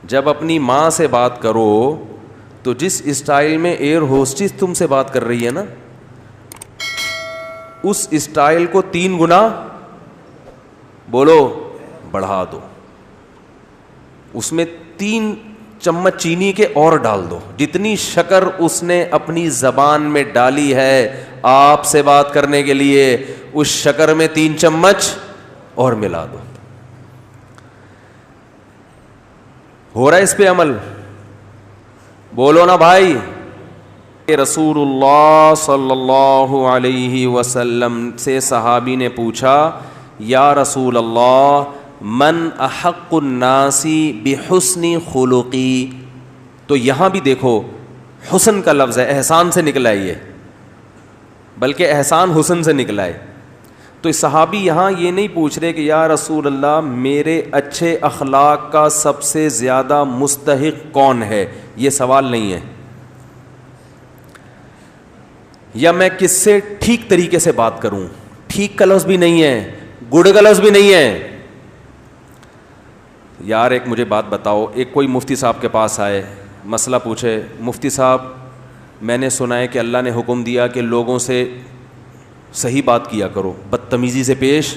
جب اپنی ماں سے بات کرو تو جس اسٹائل میں ایئر ہوسٹس تم سے بات کر رہی ہے نا, اس اسٹائل کو 3 گنا بولو بڑھا دو, اس میں 3 چمچ چینی کے اور ڈال دو. جتنی شکر اس نے اپنی زبان میں ڈالی ہے آپ سے بات کرنے کے لیے, اس شکر میں 3 چمچ اور ملا دو. ہو رہا ہے اس پہ عمل؟ بولو نا بھائی. رسول اللہ صلی اللہ علیہ وسلم سے صحابی نے پوچھا, یا رسول اللہ من احق الناس بحسن خلقی. تو یہاں بھی دیکھو حسن کا لفظ ہے, احسان سے نکلا ہے یہ, بلکہ احسان حسن سے نکلا ہے. تو صحابی یہاں یہ نہیں پوچھ رہے کہ یا رسول اللہ میرے اچھے اخلاق کا سب سے زیادہ مستحق کون ہے, یہ سوال نہیں ہے. یا میں کس سے ٹھیک طریقے سے بات کروں, ٹھیک کا لفظ بھی نہیں ہے, گڈ کا لفظ بھی نہیں ہے. یار ایک مجھے بات بتاؤ, ایک کوئی مفتی صاحب کے پاس آئے, مسئلہ پوچھے, مفتی صاحب میں نے سنا ہے کہ اللہ نے حکم دیا کہ لوگوں سے صحیح بات کیا کرو, بدتمیزی سے پیش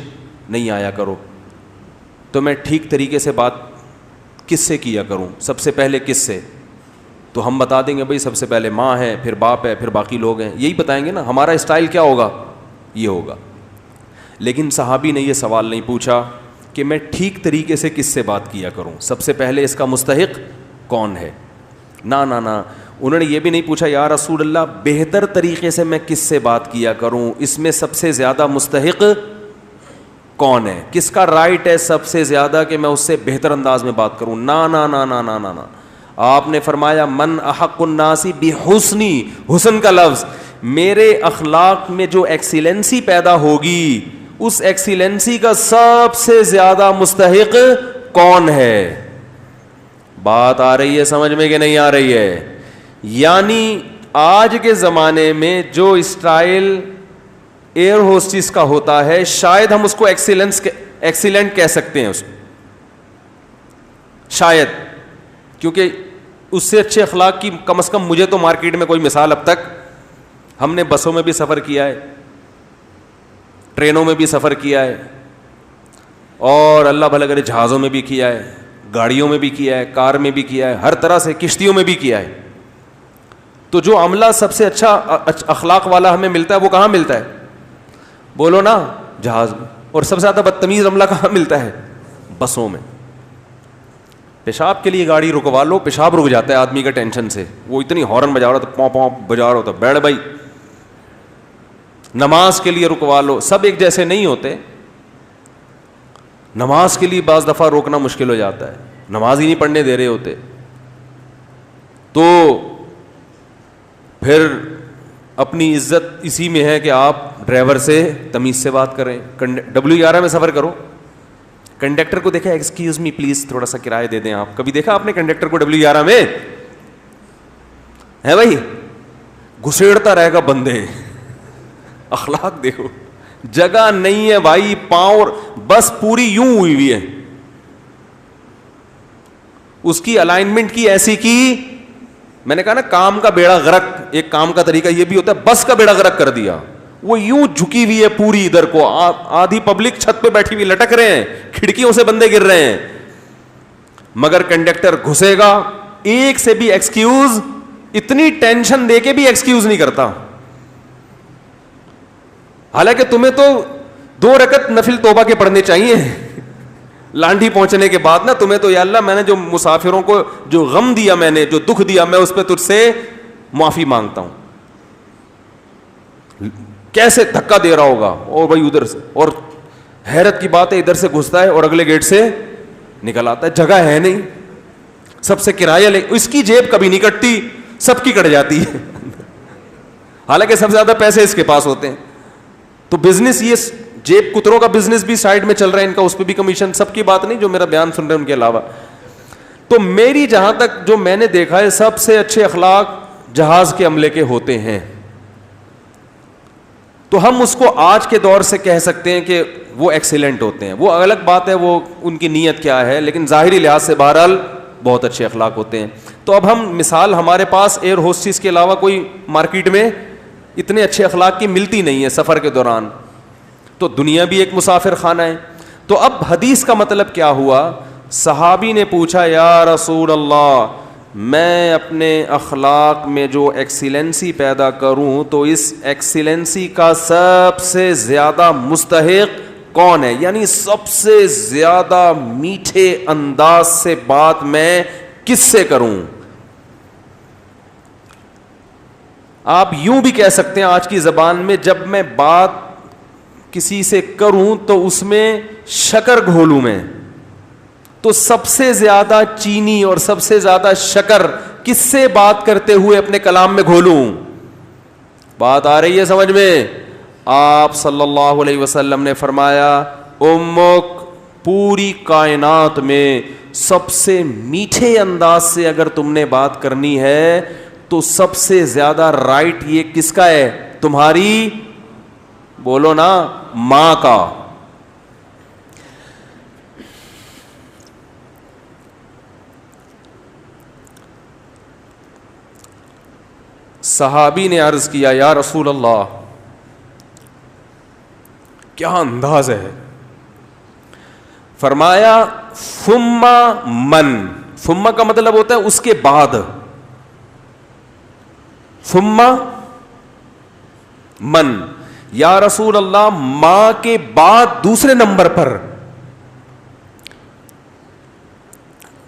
نہیں آیا کرو, تو میں ٹھیک طریقے سے بات کس سے کیا کروں, سب سے پہلے کس سے؟ تو ہم بتا دیں گے بھائی سب سے پہلے ماں ہے, پھر باپ ہے, پھر باقی لوگ ہیں, یہی بتائیں گے نا. ہمارا اسٹائل کیا ہوگا؟ یہ ہوگا. لیکن صحابی نے یہ سوال نہیں پوچھا کہ میں ٹھیک طریقے سے کس سے بات کیا کروں, سب سے پہلے اس کا مستحق کون ہے. نا نا نا, انہوں نے یہ بھی نہیں پوچھا یا رسول اللہ بہتر طریقے سے میں کس سے بات کیا کروں, اس میں سب سے زیادہ مستحق کون ہے, کس کا رائٹ ہے سب سے زیادہ کہ میں اس سے بہتر انداز میں بات کروں. نا نا نا نا نا نا, آپ نے فرمایا من احق الناس بحسنی, حسن کا لفظ, میرے اخلاق میں جو ایکسیلنسی پیدا ہوگی اس ایکسیلنسی کا سب سے زیادہ مستحق کون ہے. بات آ رہی ہے سمجھ میں کہ نہیں آ رہی ہے؟ یعنی آج کے زمانے میں جو اسٹائل ایئر ہوسٹس کا ہوتا ہے شاید ہم اس کو ایکسیلنٹ کہہ سکتے ہیں اس کو, شاید, کیونکہ اس سے اچھے اخلاق کی کم از کم مجھے تو مارکیٹ میں کوئی مثال اب تک, ہم نے بسوں میں بھی سفر کیا ہے, ٹرینوں میں بھی سفر کیا ہے, اور اللہ بھلا کرے جہازوں میں بھی کیا ہے, گاڑیوں میں بھی کیا ہے, کار میں بھی کیا ہے, ہر طرح سے کشتیوں میں بھی کیا ہے. تو جو عملہ سب سے اچھا اخلاق والا ہمیں ملتا ہے وہ کہاں ملتا ہے؟ بولو نا, جہاز میں. اور سب سے زیادہ بدتمیز عملہ کہاں ملتا ہے؟ بسوں میں. پیشاب کے لیے گاڑی رکوا لو, پیشاب رک جاتا ہے آدمی کا ٹینشن سے, وہ اتنی ہارن بجا رہا تھا, پاؤں پاؤں بجا رہا ہوتا, بیٹھ بھائی. نماز کے لیے رکوا لو, سب ایک جیسے نہیں ہوتے. نماز کے لیے بعض دفعہ روکنا مشکل ہو جاتا ہے, نماز ہی نہیں پڑھنے دے رہے ہوتے, تو پھر اپنی عزت اسی میں ہے کہ آپ ڈرائیور سے تمیز سے بات کریں. W11 میں سفر کرو, کنڈکٹر کو دیکھا ایکسکیوز می پلیز تھوڑا سا کرایہ دے دیں آپ, کبھی دیکھا آپ نے کنڈکٹر کو W11 میں؟ ہے بھائی, گھسیڑتا رہے گا بندے. اخلاق دیکھو, جگہ نہیں ہے بھائی, پاؤں بس پوری یوں ہوئی ہوئی ہے, اس کی الائنمنٹ کی ایسی کی, میں نے کہا نا کام کا بیڑا غرق, ایک کام کا طریقہ یہ بھی ہوتا ہے, بس کا بیڑا غرق کر دیا. وہ یوں جھکی ہوئی ہے پوری ادھر کو, آدھی پبلک چھت پہ بیٹھی ہوئی لٹک رہے ہیں, کھڑکیوں سے بندے گر رہے ہیں, مگر کنڈکٹر گھسے گا, ایک سے بھی ایکسکیوز, اتنی ٹینشن دے کے بھی ایکسکیوز نہیں کرتا. حالانکہ تمہیں تو 2 رکعت نفل توبہ کے پڑھنے چاہیے لانڈی پہنچنے کے بعد نا. تمہیں تو یا اللہ میں نے جو مسافروں کو جو غم دیا, میں نے جو دکھ دیا, میں اس پہ تجھ سے معافی مانگتا ہوں. کیسے دھکا دے رہا ہوگا, اور بھائی ادھر سے, اور حیرت کی بات ہے ادھر سے گھستا ہے اور اگلے گیٹ سے نکل آتا ہے, جگہ ہے نہیں, سب سے کرایہ لے, اس کی جیب کبھی نہیں کٹتی, سب کی کٹ جاتی ہے حالانکہ سب سے زیادہ پیسے اس کے پاس ہوتے ہیں. تو بزنس, یہ جیب کتروں کا بزنس بھی سائڈ میں چل رہا ہے ان کا, اس پہ بھی کمیشن, سب کی بات نہیں جو میرا بیان سن رہے ہیں ان کے علاوہ. تو میری جہاں تک جو میں نے دیکھا ہے سب سے اچھے اخلاق جہاز کے عملے کے ہوتے ہیں. تو ہم اس کو آج کے دور سے کہہ سکتے ہیں کہ وہ ایکسیلنٹ ہوتے ہیں. وہ الگ بات ہے وہ ان کی نیت کیا ہے, لیکن ظاہری لحاظ سے بہرحال بہت اچھے اخلاق ہوتے ہیں. تو اب ہم مثال ہمارے پاس ایئر ہوسٹس کے علاوہ کوئی مارکیٹ میں اتنے اچھے اخلاق کی ملتی نہیں ہے سفر کے دوران. تو دنیا بھی ایک مسافر خانہ ہے. تو اب حدیث کا مطلب کیا ہوا؟ صحابی نے پوچھا یا رسول اللہ میں اپنے اخلاق میں جو ایکسیلنسی پیدا کروں تو اس ایکسیلنسی کا سب سے زیادہ مستحق کون ہے؟ یعنی سب سے زیادہ میٹھے انداز سے بات میں کس سے کروں؟ آپ یوں بھی کہہ سکتے ہیں آج کی زبان میں جب میں بات کسی سے کروں تو اس میں شکر گھولوں میں، تو سب سے زیادہ چینی اور سب سے زیادہ شکر کس سے بات کرتے ہوئے اپنے کلام میں گھولوں؟ بات آ رہی ہے سمجھ میں؟ آپ صلی اللہ علیہ وسلم نے فرمایا امک، پوری کائنات میں سب سے میٹھے انداز سے اگر تم نے بات کرنی ہے تو سب سے زیادہ رائٹ یہ کس کا ہے؟ تمہاری، بولو نا، ماں کا. صحابی نے عرض کیا یا رسول اللہ کیا انداز ہے؟ فرمایا ثم من. ثم کا مطلب ہوتا ہے اس کے بعد. ثم من، یا رسول اللہ ماں کے بعد دوسرے نمبر پر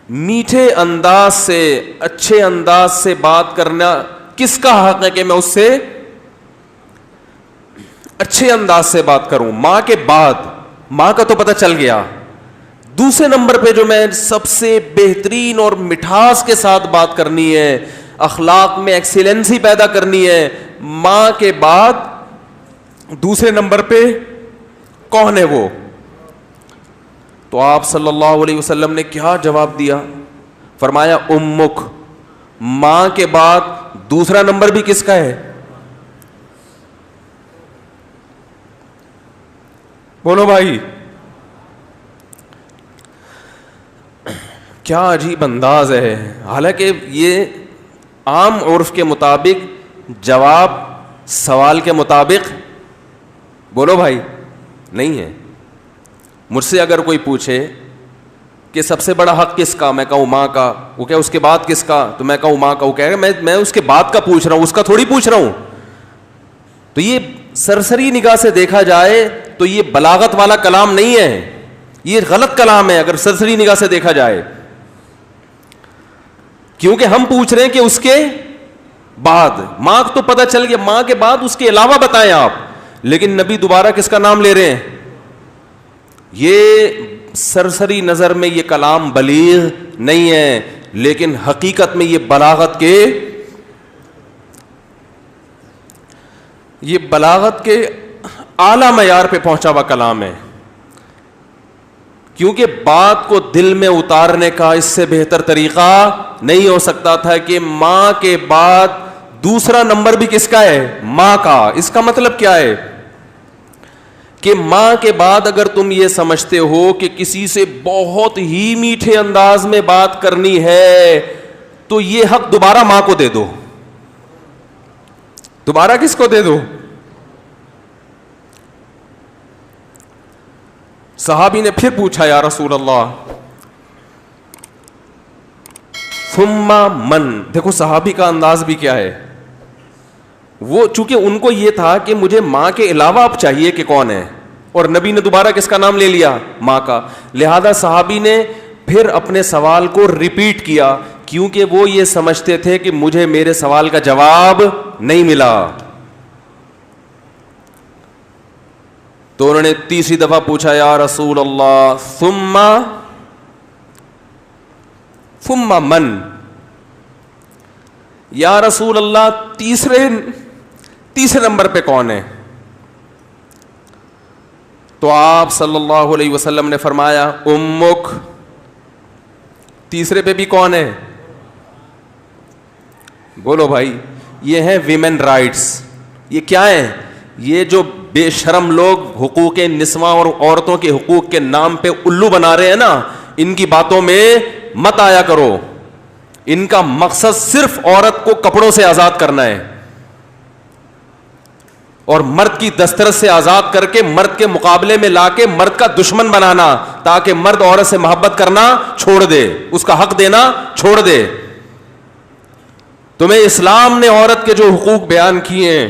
میٹھے انداز سے، اچھے انداز سے بات کرنا کس کا حق ہے کہ میں اس سے اچھے انداز سے بات کروں؟ ماں کے بعد. ماں کا تو پتہ چل گیا. دوسرے نمبر پہ جو میں سب سے بہترین اور مٹھاس کے ساتھ بات کرنی ہے، اخلاق میں ایکسیلنسی پیدا کرنی ہے، ماں کے بعد دوسرے نمبر پہ کون ہے وہ؟ تو آپ صلی اللہ علیہ وسلم نے کیا جواب دیا؟ فرمایا امک، ماں کے بعد دوسرا نمبر بھی کس کا ہے؟ بولو بھائی. کیا عجیب انداز ہے. حالانکہ یہ عام عرف کے مطابق جواب سوال کے مطابق، بولو بھائی، نہیں ہے. مجھ سے اگر کوئی پوچھے کہ سب سے بڑا حق کس کا، میں کہوں ماں کا. وہ کہ اس کے بعد کس کا، تو میں کہوں ماں کا. وہ کہے گا میں اس کے بعد کا پوچھ رہا ہوں، اس کا تھوڑی پوچھ رہا ہوں. تو یہ سرسری نگاہ سے دیکھا جائے تو یہ بلاغت والا کلام نہیں ہے، یہ غلط کلام ہے اگر سرسری نگاہ سے دیکھا جائے. کیونکہ ہم پوچھ رہے ہیں کہ اس کے بعد. ماں تو پتہ چل گیا، ماں کے بعد اس کے علاوہ بتائیں آپ. لیکن نبی دوبارہ کس کا نام لے رہے ہیں؟ یہ سرسری نظر میں یہ کلام بلیغ نہیں ہے، لیکن حقیقت میں یہ بلاغت کے اعلیٰ معیار پہ پہنچا ہوا کلام ہے. کیونکہ بات کو دل میں اتارنے کا اس سے بہتر طریقہ نہیں ہو سکتا تھا کہ ماں کے بعد دوسرا نمبر بھی کس کا ہے؟ ماں کا. اس کا مطلب کیا ہے کہ ماں کے بعد اگر تم یہ سمجھتے ہو کہ کسی سے بہت ہی میٹھے انداز میں بات کرنی ہے تو یہ حق دوبارہ ماں کو دے دو. دوبارہ کس کو دے دو؟ صحابی نے پھر پوچھا یا رسول اللہ ثم من. دیکھو صحابی کا انداز بھی کیا ہے. وہ چونکہ ان کو یہ تھا کہ مجھے ماں کے علاوہ اب چاہیے کہ کون ہے، اور نبی نے دوبارہ کس کا نام لے لیا؟ ماں کا. لہذا صحابی نے پھر اپنے سوال کو ریپیٹ کیا، کیونکہ وہ یہ سمجھتے تھے کہ مجھے میرے سوال کا جواب نہیں ملا. تو انہوں نے تیسری دفعہ پوچھا یا رسول اللہ ثم من. یا رسول اللہ تیسرے نمبر پہ کون ہے؟ تو آپ صلی اللہ علیہ وسلم نے فرمایا امک. تیسرے پہ بھی کون ہے؟ بولو بھائی. یہ ہیں ویمن رائٹس. یہ کیا ہیں؟ یہ جو بے شرم لوگ حقوق نسواں اور عورتوں کے حقوق کے نام پہ الو بنا رہے ہیں نا، ان کی باتوں میں مت آیا کرو. ان کا مقصد صرف عورت کو کپڑوں سے آزاد کرنا ہے اور مرد کی دسترس سے آزاد کر کے مرد کے مقابلے میں لا کے مرد کا دشمن بنانا, تاکہ مرد عورت سے محبت کرنا چھوڑ دے, اس کا حق دینا چھوڑ دے. تمہیں اسلام نے عورت کے جو حقوق بیان کیے ہیں,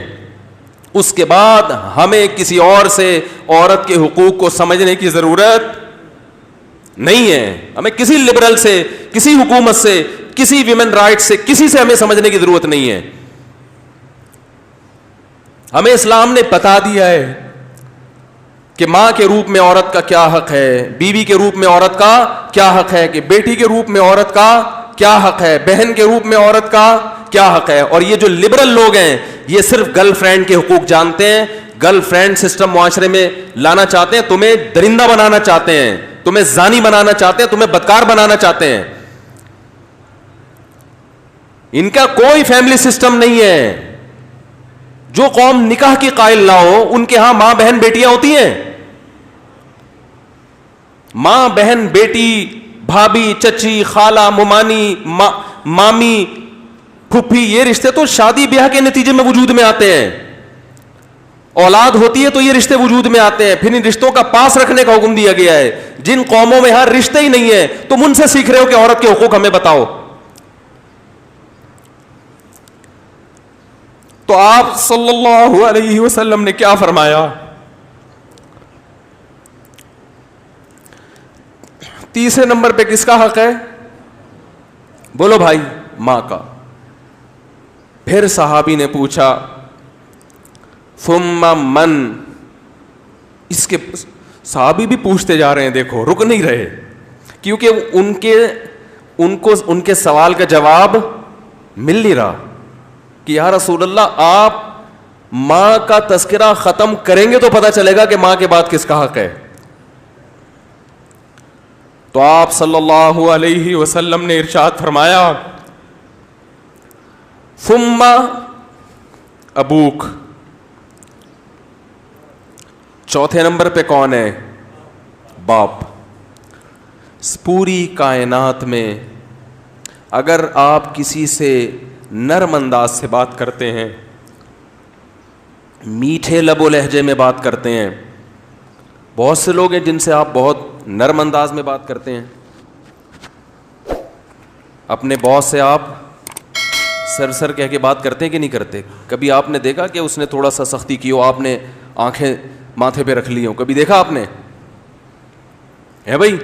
اس کے بعد ہمیں کسی اور سے عورت کے حقوق کو سمجھنے کی ضرورت نہیں ہے. ہمیں کسی لبرل سے, کسی حکومت سے, کسی ویمن رائٹ سے, کسی سے ہمیں سمجھنے کی ضرورت نہیں ہے. ہمیں اسلام نے بتا دیا ہے کہ ماں کے روپ میں عورت کا کیا حق ہے, بیوی کے روپ میں عورت کا کیا حق ہے, کہ بیٹی کے روپ میں عورت کا کیا حق ہے, بہن کے روپ میں عورت کا کیا حق ہے. اور یہ جو لبرل لوگ ہیں یہ صرف گرل فرینڈ کے حقوق جانتے ہیں, گرل فرینڈ سسٹم معاشرے میں لانا چاہتے ہیں, تمہیں درندہ بنانا چاہتے ہیں, تمہیں زانی بنانا چاہتے ہیں, تمہیں بدکار بنانا چاہتے ہیں. ان کا کوئی فیملی سسٹم نہیں ہے. جو قوم نکاح کی قائل نہ ہو ان کے ہاں ماں بہن بیٹیاں ہوتی ہیں. ماں بہن بیٹی, بھابھی, چچی, خالہ, ممانی, مامی, پھپھی, یہ رشتے تو شادی بیاہ کے نتیجے میں وجود میں آتے ہیں. اولاد ہوتی ہے تو یہ رشتے وجود میں آتے ہیں. پھر ان رشتوں کا پاس رکھنے کا حکم دیا گیا ہے. جن قوموں میں ہر رشتے ہی نہیں ہے تم ان سے سیکھ رہے ہو کہ عورت کے حقوق ہمیں بتاؤ. تو آپ صلی اللہ علیہ وسلم نے کیا فرمایا؟ تیسرے نمبر پہ کس کا حق ہے؟ بولو بھائی. ماں کا. پھر صحابی نے پوچھا ثم من. اس کے صحابی بھی پوچھتے جا رہے ہیں, دیکھو رک نہیں رہے, کیونکہ ان کے سوال کا جواب مل نہیں رہا کہ یا رسول اللہ آپ ماں کا تذکرہ ختم کریں گے تو پتہ چلے گا کہ ماں کے بعد کس کا حق ہے. تو آپ صلی اللہ علیہ وسلم نے ارشاد فرمایا ثم ابوک. چوتھے نمبر پہ کون ہے؟ باپ. پوری کائنات میں اگر آپ کسی سے نرم انداز سے بات کرتے ہیں, میٹھے لب و لہجے میں بات کرتے ہیں, بہت سے لوگ ہیں جن سے آپ بہت نرم انداز میں بات کرتے ہیں. اپنے باس سے آپ سر سر کہہ کے بات کرتے ہیں کہ نہیں کرتے؟ کبھی آپ نے دیکھا کہ اس نے تھوڑا سا سختی کی ہو, آپ نے آنکھیں ماتھے پہ رکھ لی ہوں؟ کبھی دیکھا آپ نے؟ ہے بھائی.